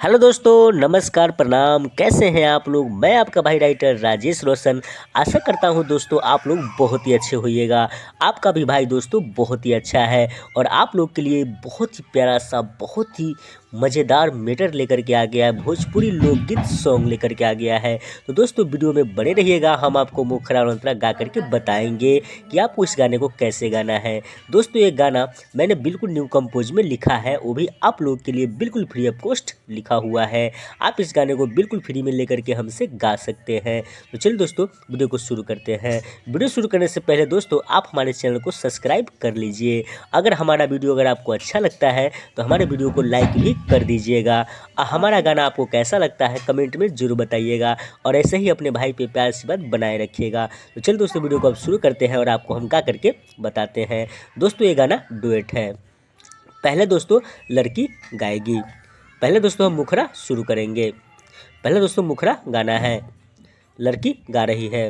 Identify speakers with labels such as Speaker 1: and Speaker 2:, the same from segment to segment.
Speaker 1: Hello दोस्तों, नमस्कार, प्रणाम। कैसे हैं आप लोग? मैं आपका भाई राइटर राजेश रोशन। आशा करता हूं दोस्तों आप लोग बहुत ही अच्छे होइएगा। आपका भी भाई दोस्तों बहुत ही अच्छा है और आप लोग के लिए बहुत ही प्यारा सा, बहुत ही मज़ेदार मैटर लेकर के आ गया है। भोजपुरी लोकगीत सॉन्ग लेकर के आ गया है। तो दोस्तों वीडियो में बने रहिएगा। हम आपको मुखरा और अंतरा गा करके बताएंगे कि आपको इस गाने को कैसे गाना है। दोस्तों ये गाना मैंने बिल्कुल न्यू कंपोज में लिखा है, वो भी आप लोग के लिए बिल्कुल फ्री ऑफ कॉस्ट लिखा हुआ है। आप इस गाने को बिल्कुल फ्री में लेकर के हमसे गा सकते हैं। तो चलिए दोस्तों वीडियो को शुरू करते हैं। वीडियो शुरू करने से पहले दोस्तों आप हमारे चैनल को सब्सक्राइब कर लीजिए। अगर हमारा वीडियो अगर आपको अच्छा लगता है तो हमारे वीडियो को लाइक भी कर दीजिएगा। हमारा गाना आपको कैसा लगता है कमेंट में जरूर बताइएगा और ऐसे ही अपने भाई पे प्यार सी बात बनाए रखिएगा। तो चलिए दोस्तों वीडियो को अब शुरू करते हैं और आपको हम गा करके बताते हैं। दोस्तों ये गाना डुएट है। पहले दोस्तों लड़की गाएगी। पहले दोस्तों हम मुखरा शुरू करेंगे। पहले दोस्तों मुखरा गाना है, लड़की गा रही है।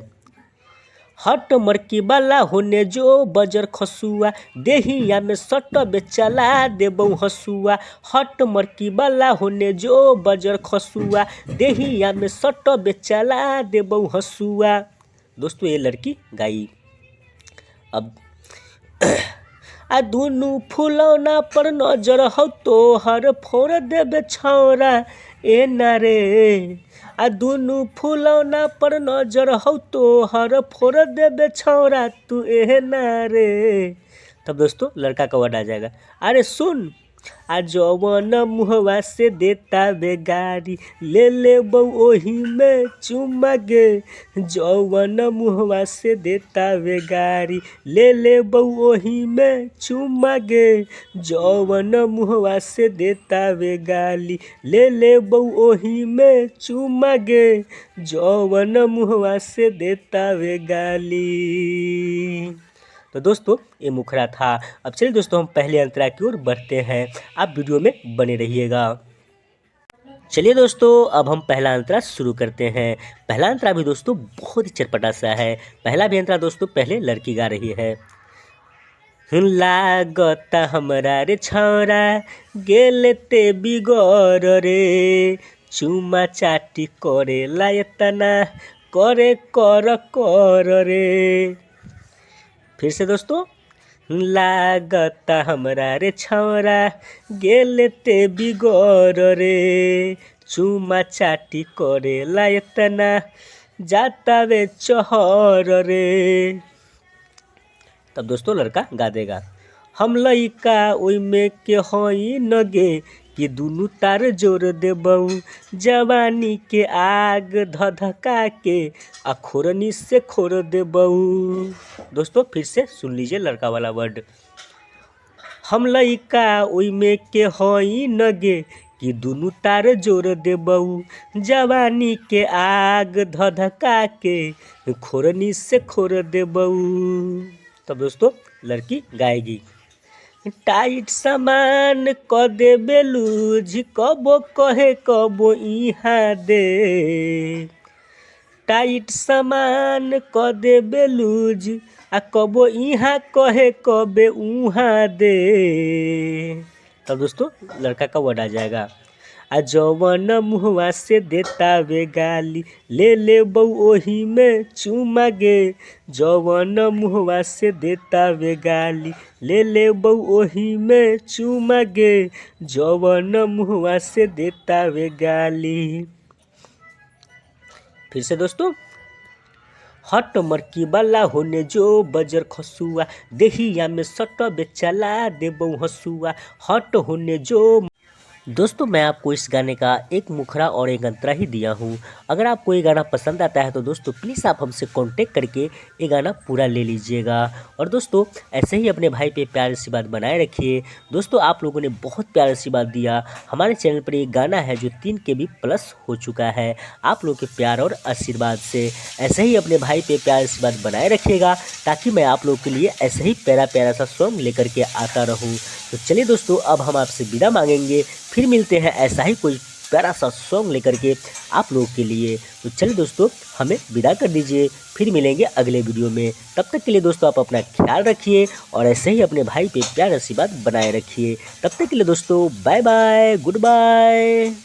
Speaker 1: हट मरकी बाला होने जो बजर खसुआ, देहिया में सट बेचला देबौ हसुआ। हट मरकी बाला होने जो बजर खसुआ, देहिया में सट बेचला देबौ हसुआ। दोस्तों ये लड़की गाई। अब आ दुनू फुलौना पर नजर हौ तोहर फोड़ देबे छौरा ए नारे। आ दुनू फुलौना पर नजर हौ तोहर फोड़ देबे छौरा तू ए नारे। तब दोस्तों लड़का का वर्ड आ जाएगा, अरे सुन आ जवन मुहवा से देता बेगारी, ले ले बऊ ओही में चुमा गे। जवन मुहवा से देता बेगारी, ले ले बऊ ओही में चुमा गे। जवन मुहवा से देता बेगाली, ले ले बऊ ओही में चुमा गे। जवन मुहवा से देता बेगाली। तो दोस्तों ये मुखरा था। अब चलिए दोस्तों हम पहले अंतरा की ओर बढ़ते हैं। आप वीडियो में बने रहिएगा। चलिए दोस्तों अब हम पहला अंतरा शुरू करते हैं। पहला अंतरा भी दोस्तों बहुत ही चटपटा सा है। पहला भी अंतरा दोस्तों पहले लड़की गा रही है। लागता हमरा रे छौरा गेले ते बिगड़ रे, चुमा चाटी करे लायतना करे कर कर रे। फिर से दोस्तों, लागता हमरा रे छौरा गेले ते बिगड़ रे, चुमा चाटी करे लायतना जाता वे चहर रे। तब दोस्तों लड़का गा देगा, हम लइका ओई में के हई नगे कि दुनू तार जोड़ देबऊ। जवानी के आग धधका के आ खोरनी से खोर देबऊ। दोस्तों फिर से सुन लीजिए लड़का वाला वर्ड, हम लइका ओई में के हई नगे कि दुनू तार जोड़ देबऊ। जवानी के आग धधका के खोरनी से खोर देबऊ। तब दोस्तों लड़की गाएगी, टाइट सामान क देबे लूज, कबो कहे कबो इहाँ दे। टाइट सामान क देबे लूज आ कबो इहाँ कहे कबे उहाँ दे। तब दोस्तों लड़का का वर्ड आ जाएगा, आ जवन मुहवा से देता वे गाली, ले ले बऊ ओही में चुमा गे। जवन मुहवा से देता वे गाली, ले ले बऊ ओही में चुमा गे। जवन मुहवा से देता वे गाली। फिर से दोस्तों, हट मरकी बाला होने जो बजर खसुआ, देहिया में सट बेचला देबऊ हसुआ। हट होने जो। दोस्तों मैं आपको इस गाने का एक मुखरा और एक अंतरा ही दिया हूँ। अगर आपको ये गाना पसंद आता है तो दोस्तों प्लीज़ आप हमसे कांटेक्ट करके ये गाना पूरा ले लीजिएगा। और दोस्तों ऐसे ही अपने भाई पे प्यार सी बात बनाए रखिए। दोस्तों आप लोगों ने बहुत प्यार सी बात दिया। हमारे चैनल पर एक गाना है जो 3 KB प्लस हो चुका है। आप लोगों के प्यार और आशीर्वाद से ऐसे ही अपने भाई पे प्यार सी बात बनाए रखिएगा, ताकि मैं आप लोगों के लिए ऐसे ही प्यारा प्यारा सा सॉन्ग लेकर के आता रहूँ। तो चलिए दोस्तों अब हम आपसे विदा मांगेंगे, फिर मिलते हैं ऐसा ही कोई प्यारा सा सॉन्ग लेकर के आप लोगों के लिए। तो चलिए दोस्तों हमें विदा कर दीजिए, फिर मिलेंगे अगले वीडियो में। तब तक के लिए दोस्तों आप अपना ख्याल रखिए और ऐसे ही अपने भाई पे प्यार आशीर्वाद बनाए रखिए। तब तक के लिए दोस्तों बाय बाय, गुड बाय।